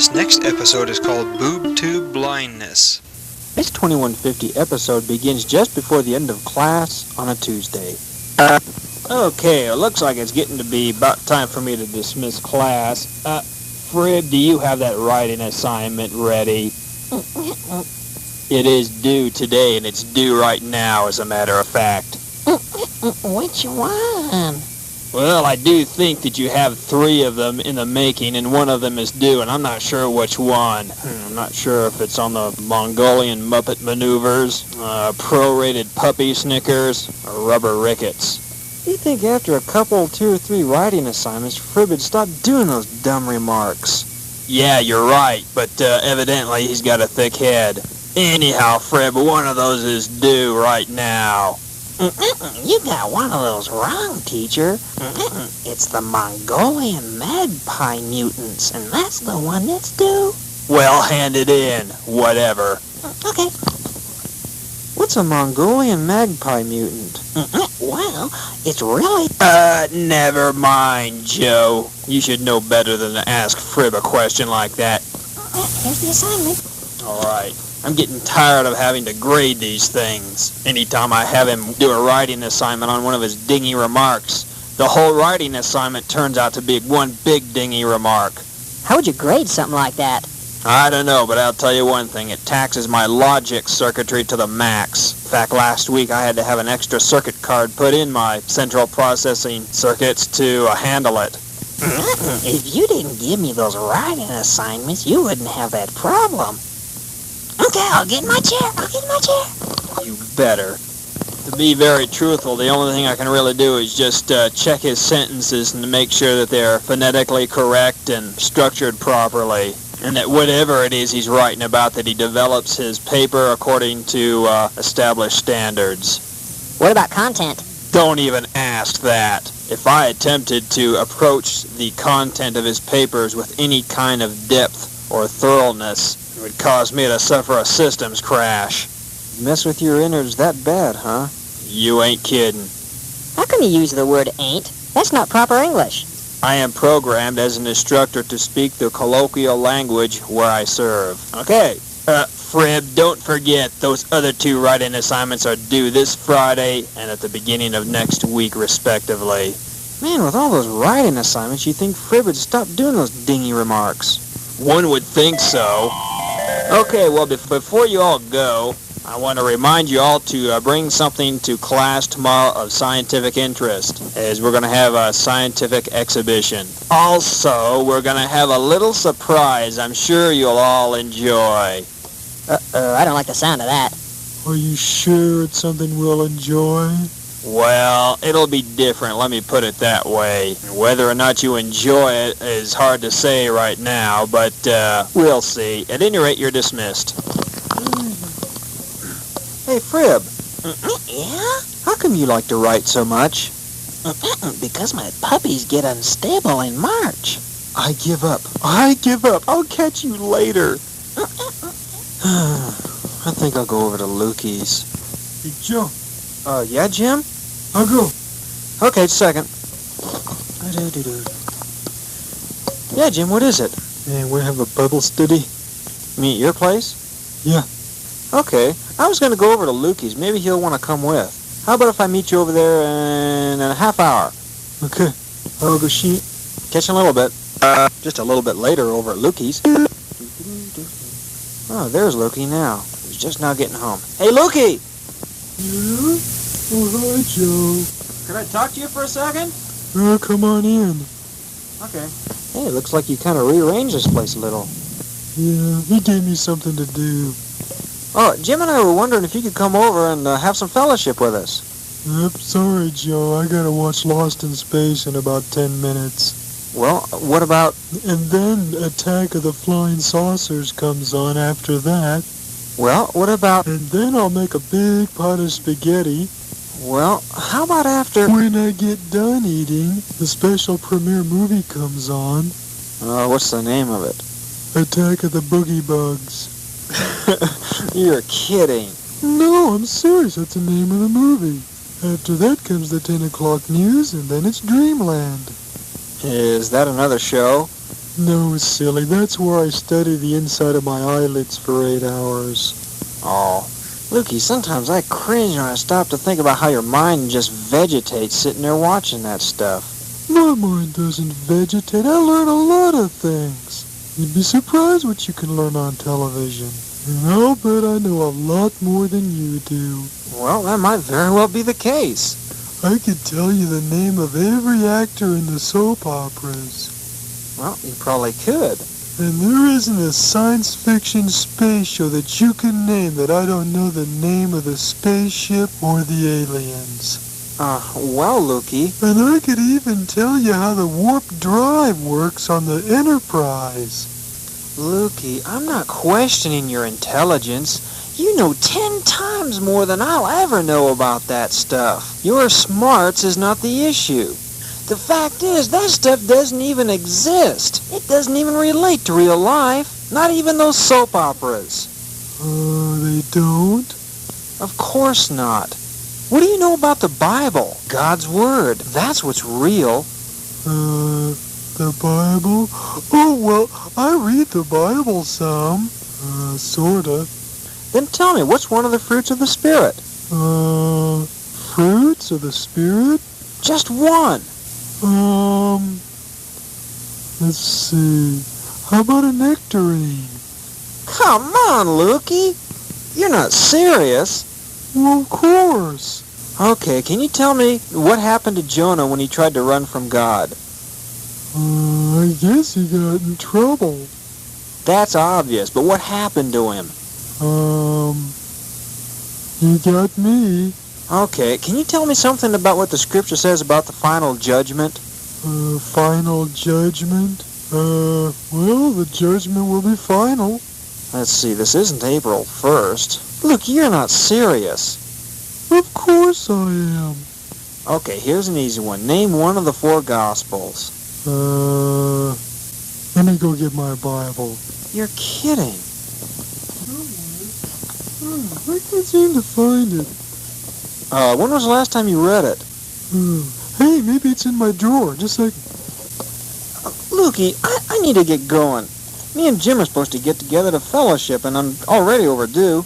This next episode is called Boob to Blindness. This 2150 episode begins just before the end of class on a Tuesday. Okay, it looks like it's getting to be about time for me to dismiss class. Frib, do you have that writing assignment ready? It is due today, and it's due right now, as a matter of fact. Which one? Well, I do think that you have 3 of them in the making, and one of them is due, and I'm not sure which one. I'm not sure if it's on the Mongolian Muppet Maneuvers, prorated puppy Snickers, or rubber rickets. You think after a couple, 2 or 3 writing assignments, Frib would stop doing those dumb remarks? Yeah, you're right, but evidently he's got a thick head. Anyhow, Frib, one of those is due right now. You got one of those wrong, teacher. It's the Mongolian magpie mutants, and that's the one that's due. Well, hand it in. Whatever. Okay. What's a Mongolian magpie mutant? Well, it's really... Never mind, Joe. You should know better than to ask Frib a question like that. Here's the assignment. All right. I'm getting tired of having to grade these things. Anytime I have him do a writing assignment on one of his dingy remarks, the whole writing assignment turns out to be one big dingy remark. How would you grade something like that? I don't know, but I'll tell you one thing. It taxes my logic circuitry to the max. In fact, last week I had to have an extra circuit card put in my central processing circuits to handle it. If you didn't give me those writing assignments, you wouldn't have that problem. Okay, I'll get in my chair. You better. To be very truthful, the only thing I can really do is just check his sentences and to make sure that they're phonetically correct and structured properly. And that whatever it is he's writing about, that he develops his paper according to established standards. What about content? Don't even ask that. If I attempted to approach the content of his papers with any kind of depth or thoroughness, it would cause me to suffer a systems crash. Mess with your innards that bad, huh? You ain't kidding. How can you use the word ain't? That's not proper English. I am programmed as an instructor to speak the colloquial language where I serve. Okay. Frib, don't forget, those other 2 writing assignments are due this Friday and at the beginning of next week, respectively. Man, with all those writing assignments, you think Frib would stop doing those dingy remarks? One would think so. Okay, well, before you all go, I want to remind you all to bring something to class tomorrow of scientific interest, as we're going to have a scientific exhibition. Also, we're going to have a little surprise I'm sure you'll all enjoy. I don't like the sound of that. Are you sure it's something we'll enjoy? Well, it'll be different, let me put it that way. Whether or not you enjoy it is hard to say right now, but we'll see. At any rate, you're dismissed. Hey, Frib. Yeah? How come you like to write so much? Because my puppies get unstable in March. I give up. I'll catch you later. I think I'll go over to Lukey's. Hey, Joe. Yeah, Jim? I'll go. Okay, second. Yeah, Jim, what is it? Hey, we have a Bible study. You mean at your place? Yeah. Okay. I was going to go over to Lukey's. Maybe he'll want to come with. How about if I meet you over there in a half hour? Okay. I'll go sheet. Catch you in a little bit. Just a little bit later over at Lukey's. Oh, there's Lukey now. He's just now getting home. Hey, Lukey! Yeah? Oh, hi, Joe. Can I talk to you for a second? Come on in. Okay. Hey, it looks like you kind of rearranged this place a little. Yeah, he gave me something to do. Oh, Jim and I were wondering if you could come over and have some fellowship with us. Yep, sorry, Joe. I gotta watch Lost in Space in about 10 minutes. Well, what about... And then Attack of the Flying Saucers comes on after that. Well, what about... And then I'll make a big pot of spaghetti. Well, how about after... When I get done eating, the special premiere movie comes on. What's the name of it? Attack of the Boogie Bugs. You're kidding. No, I'm serious. That's the name of the movie. After that comes the 10 o'clock news, and then it's Dreamland. Is that another show? No, silly. That's where I study the inside of my eyelids for 8 hours. Oh, Lukey, sometimes I cringe when I stop to think about how your mind just vegetates sitting there watching that stuff. My mind doesn't vegetate. I learn a lot of things. You'd be surprised what you can learn on television. And I'll bet I know a lot more than you do. Well, that might very well be the case. I could tell you the name of every actor in the soap operas. Well, you probably could. And there isn't a science fiction space show that you can name that I don't know the name of the spaceship or the aliens. Well, Lukey. And I could even tell you how the warp drive works on the Enterprise. Lukey, I'm not questioning your intelligence. You know 10 times more than I'll ever know about that stuff. Your smarts is not the issue. The fact is, that stuff doesn't even exist. It doesn't even relate to real life. Not even those soap operas. They don't? Of course not. What do you know about the Bible? God's Word. That's what's real. The Bible? Oh, well, I read the Bible some. Sorta. Then tell me, what's one of the fruits of the Spirit? Fruits of the Spirit? Just one. Let's see. How about a nectarine? Come on, Lukey. You're not serious. Well, of course. Okay, can you tell me what happened to Jonah when he tried to run from God? I guess he got in trouble. That's obvious, but what happened to him? He got me. Okay, can you tell me something about what the scripture says about the final judgment? Final judgment? Well, the judgment will be final. Let's see, this isn't April 1st. Look, you're not serious. Of course I am. Okay, here's an easy one. Name one of the 4 Gospels. Let me go get my Bible. You're kidding. I can't seem to find it. When was the last time you read it? Hey, maybe it's in my drawer. Just a second. Lukey, I need to get going. Me and Jim are supposed to get together to fellowship, and I'm already overdue.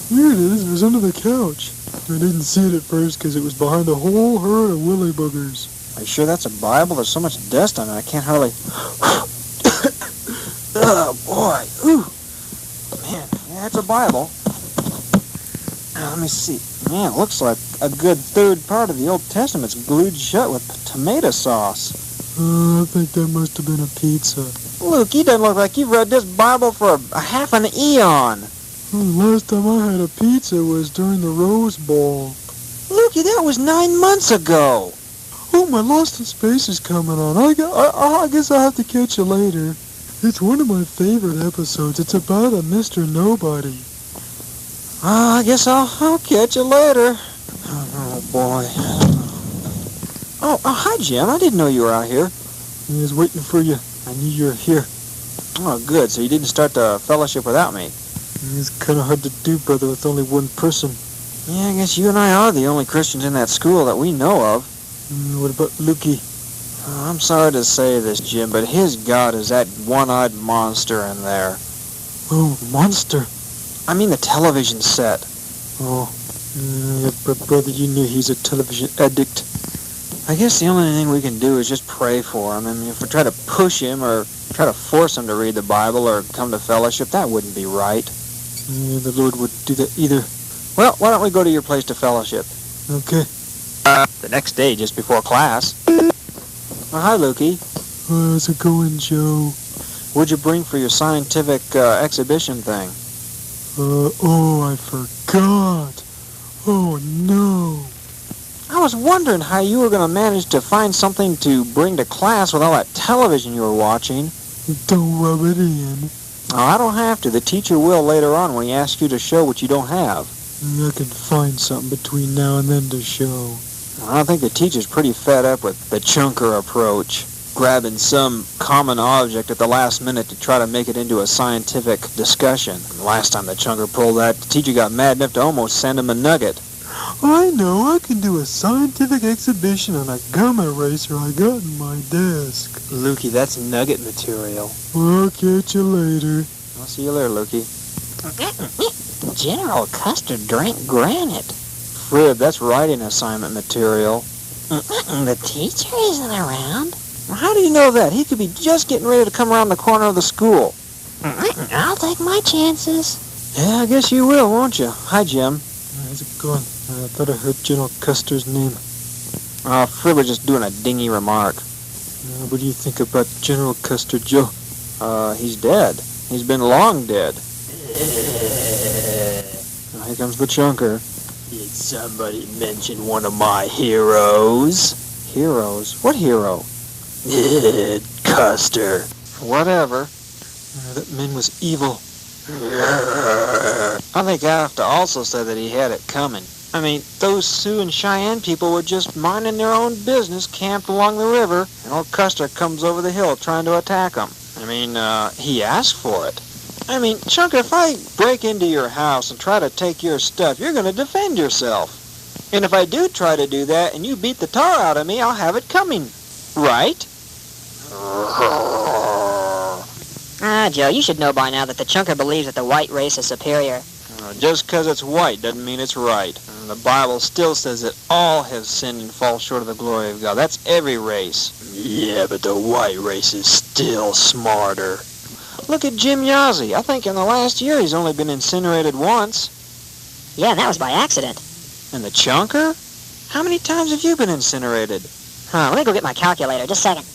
Here it is. It was under the couch. I didn't see it at first because it was behind a whole herd of willy boogers. Are you sure that's a Bible? There's so much dust on it, I can't hardly... Oh, boy. Ooh. Man, yeah, it's a Bible. Let me see. Man, it looks like a good third part of the Old Testament's glued shut with tomato sauce. I think that must have been a pizza. Luke, you doesn't look like you've read this Bible for a half an eon. The last time I had a pizza was during the Rose Bowl. Lukey, that was 9 months ago. Oh, my Lost in Space is coming on. I guess I'll have to catch you later. It's one of my favorite episodes. It's about a Mr. Nobody. I guess I'll catch you later. Oh, boy. Oh, hi, Jim. I didn't know you were out here. I was waiting for you. I knew you were here. Oh, good. So you didn't start the fellowship without me. It's kind of hard to do, brother, with only one person. Yeah, I guess you and I are the only Christians in that school that we know of. What about Lukey? Oh, I'm sorry to say this, Jim, but his God is that one-eyed monster in there. Oh, monster. I mean the television set. Oh, yeah, but brother, you knew he's a television addict. I guess the only thing we can do is just pray for him. I mean, if we try to push him or try to force him to read the Bible or come to fellowship, that wouldn't be right. Yeah, the Lord wouldn't do that either. Well, why don't we go to your place to fellowship? Okay. The next day, just before class. Oh, hi, Lukey. How's it going, Joe? What'd you bring for your scientific exhibition thing? Oh, I forgot. Oh, no. I was wondering how you were going to manage to find something to bring to class with all that television you were watching. Don't rub it in. Oh, I don't have to. The teacher will later on when he asks you to show what you don't have. I can find something between now and then to show. I think the teacher's pretty fed up with the chunker approach, grabbing some common object at the last minute to try to make it into a scientific discussion. And last time the chunker pulled that, the teacher got mad enough to almost send him a nugget. I know I can do a scientific exhibition on a gum eraser I got in my desk. Lukey, that's nugget material. I'll catch you later. I'll see you later, Lukey. General Custer drank granite. Frib, that's writing assignment material. The teacher isn't around. How do you know that? He could be just getting ready to come around the corner of the school. I'll take my chances. Yeah, I guess you will, won't you? Hi, Jim. How's it going? I thought I heard General Custer's name. Frib was just doing a dingy remark. What do you think about General Custer, Joe? He's dead. He's been long dead. Here comes the chunker. Did somebody mention one of my heroes? Heroes? What hero? Custer. Whatever. That man was evil. I think I have to also say that he had it coming. I mean, those Sioux and Cheyenne people were just minding their own business, camped along the river, and old Custer comes over the hill trying to attack them. I mean, he asked for it. I mean, Chunker, if I break into your house and try to take your stuff, you're going to defend yourself. And if I do try to do that and you beat the tar out of me, I'll have it coming. Right? Joe, you should know by now that the chunker believes that the white race is superior. Just because it's white doesn't mean it's right. The Bible still says that all have sinned and fall short of the glory of God. That's every race. Yeah, but the white race is still smarter. Look at Jim Yazzie. I think in the last year he's only been incinerated once. Yeah, and that was by accident. And the chunker? How many times have you been incinerated? Let me go get my calculator. Just a second.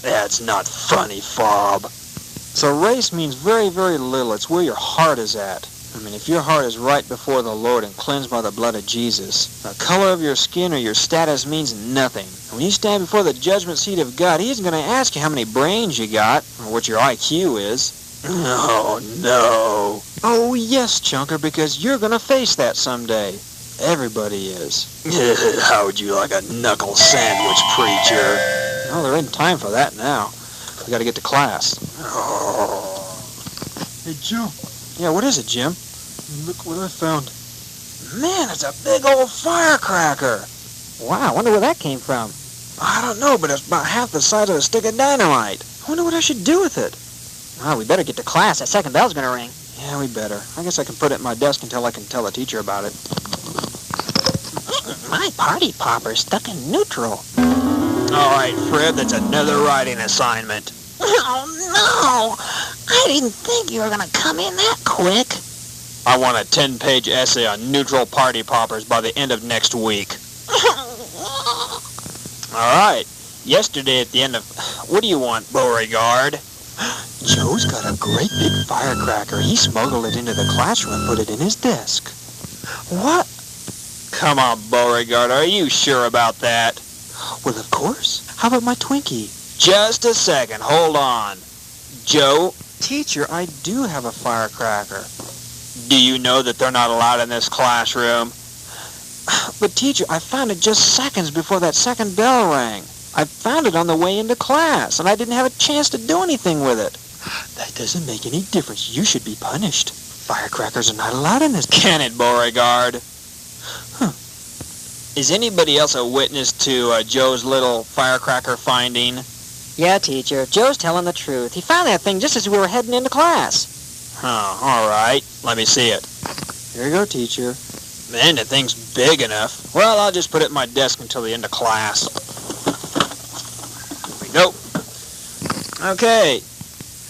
That's not funny, Fob. So race means very, very little. It's where your heart is at. I mean, if your heart is right before the Lord and cleansed by the blood of Jesus, the color of your skin or your status means nothing. When you stand before the judgment seat of God, He isn't going to ask you how many brains you got or what your IQ is. Oh, no. Oh, yes, Chunker, because you're going to face that someday. Everybody is. How would you like a knuckle sandwich, preacher? Oh, there isn't time for that now. We got to get to class. Oh. Hey, Joe. Yeah, what is it, Jim? Look what I found. Man, it's a big old firecracker. Wow, I wonder where that came from. I don't know, but it's about half the size of a stick of dynamite. I wonder what I should do with it. Well, we better get to class. That second bell's gonna ring. Yeah, we better. I guess I can put it in my desk until I can tell the teacher about it. My party popper's stuck in neutral. All right, Fred, that's another writing assignment. Oh, no! I didn't think you were going to come in that quick. I want a 10-page essay on neutral party poppers by the end of next week. All right. Yesterday at the end of... What do you want, Beauregard? Joe's got a great big firecracker. He smuggled it into the classroom and put it in his desk. What? Come on, Beauregard. Are you sure about that? Well, of course. How about my Twinkie? Just a second. Hold on. Joe, teacher, I do have a firecracker. Do you know that they're not allowed in this classroom? But teacher, I found it just seconds before that second bell rang. I found it on the way into class, and I didn't have a chance to do anything with it. That doesn't make any difference. You should be punished. Firecrackers are not allowed in this. Can it, Beauregard? Huh. Is anybody else a witness to Joe's little firecracker finding? Yeah, teacher. Joe's telling the truth. He found that thing just as we were heading into class. Oh, all right. Let me see it. Here you go, teacher. Man, the thing's big enough. Well, I'll just put it in my desk until the end of class. Here we go. Okay.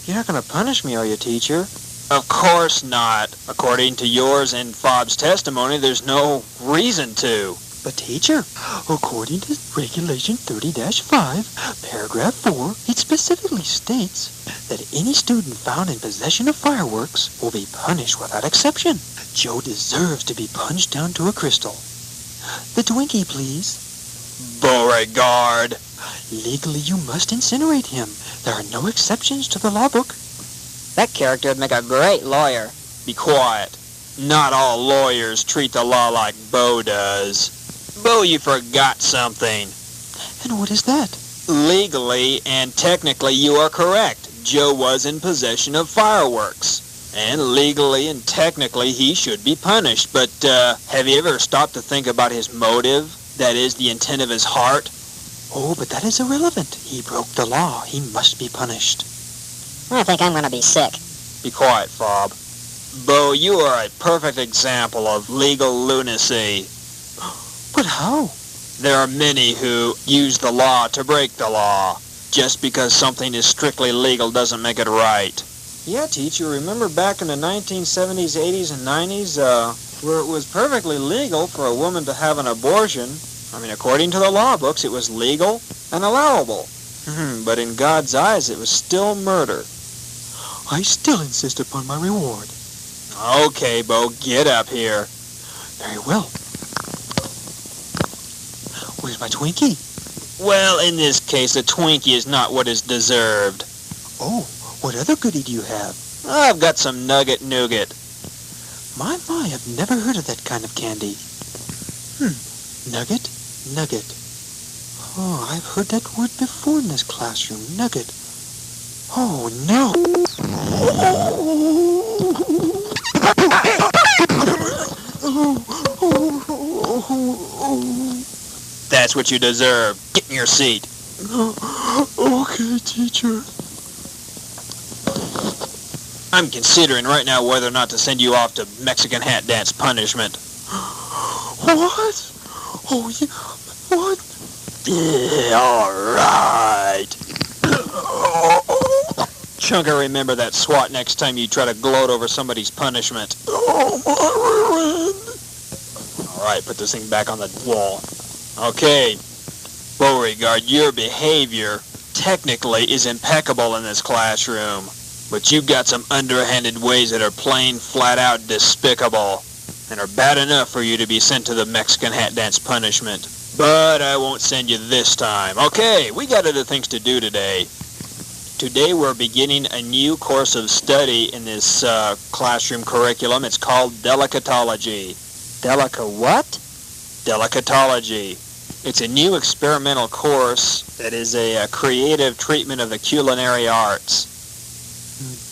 You're not going to punish me, are you, teacher? Of course not. According to yours and Fob's testimony, there's no reason to. But teacher, according to Regulation 30-5, Paragraph 4, it specifically states that any student found in possession of fireworks will be punished without exception. Joe deserves to be punched down to a crystal. The Twinkie, please. Beauregard. Legally, you must incinerate him. There are no exceptions to the law book. That character would make a great lawyer. Be quiet. Not all lawyers treat the law like Bo does. Bo, you forgot something. And what is that? Legally and technically, you are correct. Joe was in possession of fireworks. And legally and technically he should be punished. But have you ever stopped to think about his motive? That is, the intent of his heart? Oh, but that is irrelevant. He broke the law. He must be punished. I think I'm going to be sick. Be quiet, Fob. Bo, you are a perfect example of legal lunacy. But how? There are many who use the law to break the law. Just because something is strictly legal doesn't make it right. Yeah, teacher, remember back in the 1970s, 80s, and 90s, where it was perfectly legal for a woman to have an abortion? I mean, according to the law books, it was legal and allowable. But in God's eyes, it was still murder. I still insist upon my reward. Okay, Bo, get up here. Very well. Where's my Twinkie? Well, in this case, a Twinkie is not what is deserved. Oh, what other goodie do you have? I've got some nugget nougat. My, I've never heard of that kind of candy. Nugget? Nugget. Oh, I've heard that word before in this classroom. Nugget. Oh, no. That's what you deserve. Get in your seat. Okay, teacher. I'm considering right now whether or not to send you off to Mexican hat dance punishment. What? Oh, yeah. What? Yeah, all right. Chunker, remember that SWAT next time you try to gloat over somebody's punishment. Oh, my rear end. All right, put this thing back on the wall. Okay, Beauregard, your behavior technically is impeccable in this classroom, but you've got some underhanded ways that are plain, flat-out despicable and are bad enough for you to be sent to the Mexican hat dance punishment. But I won't send you this time. Okay, we got other things to do today. Today we're beginning a new course of study in this classroom curriculum. It's called Delicatology. What? Delicatology. It's a new experimental course that is a creative treatment of the culinary arts.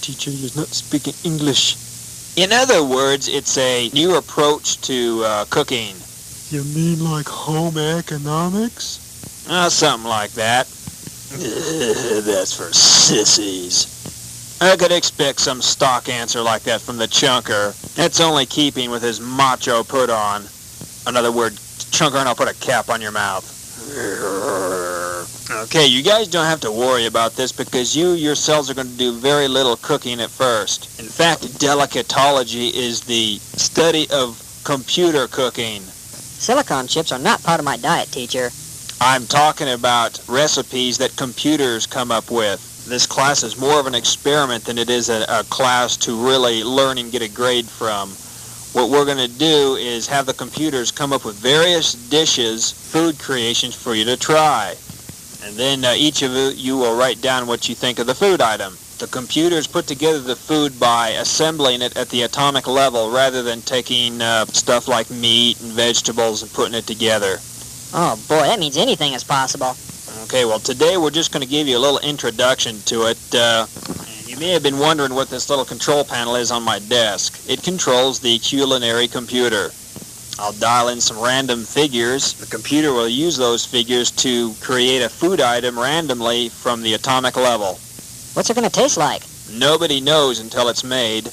Teacher, you're not speaking English. In other words, it's a new approach to cooking. You mean like home economics? Something like that. That's for sissies. I could expect some stock answer like that from the Chunker. That's only keeping with his macho put-on. Another word, Chunker, and I'll put a cap on your mouth. Okay, you guys don't have to worry about this because you yourselves are going to do very little cooking at first. In fact, delicatology is the study of computer cooking. Silicon chips are not part of my diet, teacher. I'm talking about recipes that computers come up with. This class is more of an experiment than it is a class to really learn and get a grade from. What we're going to do is have the computers come up with various dishes, food creations for you to try. And then each of you will write down what you think of the food item. The computers put together the food by assembling it at the atomic level rather than taking stuff like meat and vegetables and putting it together. Oh boy, that means anything is possible. Okay, well today we're just going to give you a little introduction to it. You may have been wondering what this little control panel is on my desk. It controls the culinary computer. I'll dial in some random figures. The computer will use those figures to create a food item randomly from the atomic level. What's it going to taste like? Nobody knows until it's made.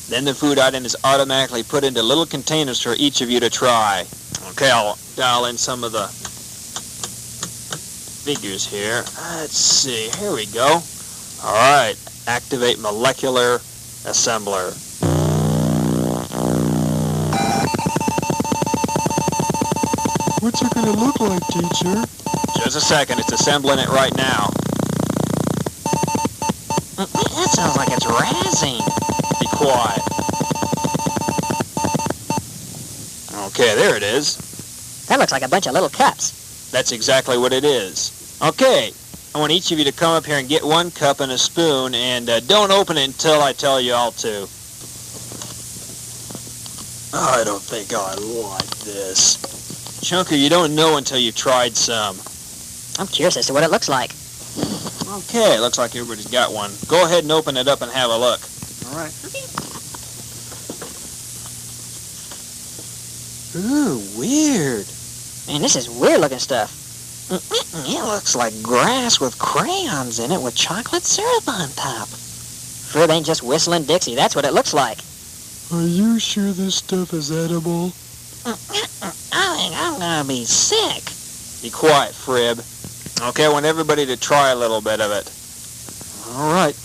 Then the food item is automatically put into little containers for each of you to try. Okay, I'll dial in some of the figures here. Let's see, here we go. All right, activate molecular assembler. What's it gonna look like, teacher? Just a second, it's assembling it right now. That sounds like it's razzing. Be quiet. Okay, there it is. That looks like a bunch of little cups. That's exactly what it is. Okay, I want each of you to come up here and get one cup and a spoon, and don't open it until I tell you all to. I don't think I like this. Chunker, you don't know until you've tried some. I'm curious as to what it looks like. Okay, looks like everybody's got one. Go ahead and open it up and have a look. All right. Ooh, weird. Man, this is weird looking stuff. It looks like grass with crayons in it with chocolate syrup on top. Frib ain't just whistling Dixie, that's what it looks like. Are you sure this stuff is edible? I think I'm gonna be sick. Be quiet, Frib. Okay, I want everybody to try a little bit of it. All right.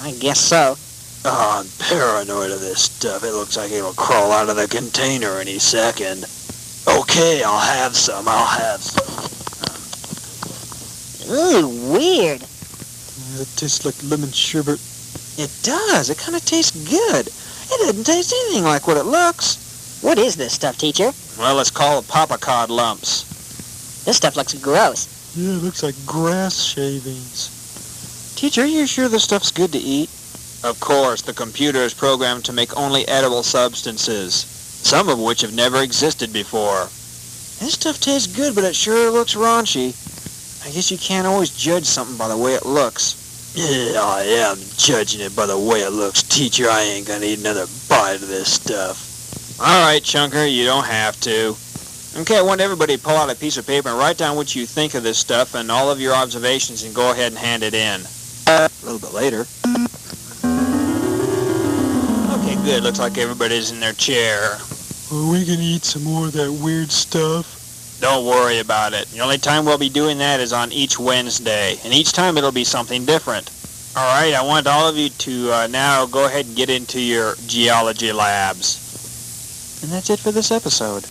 I guess so. Oh, I'm paranoid of this stuff. It looks like it'll crawl out of the container any second. Okay, I'll have some. Ooh, weird. It tastes like lemon sherbet. It does. It kind of tastes good. It doesn't taste anything like what it looks. What is this stuff, teacher? Well, it's called Papa Cod lumps. This stuff looks gross. Yeah, it looks like grass shavings. Teacher, are you sure this stuff's good to eat? Of course, the computer is programmed to make only edible substances, some of which have never existed before. This stuff tastes good, but it sure looks raunchy. I guess you can't always judge something by the way it looks. Yeah, I am judging it by the way it looks. Teacher, I ain't gonna eat another bite of this stuff. All right, Chunker, you don't have to. Okay, I want everybody to pull out a piece of paper and write down what you think of this stuff and all of your observations and go ahead and hand it in. A little bit later. Okay, good. Looks like everybody's in their chair. Are we gonna eat some more of that weird stuff? Don't worry about it. The only time we'll be doing that is on each Wednesday, and each time it'll be something different. All right, I want all of you to now go ahead and get into your geology labs. And that's it for this episode.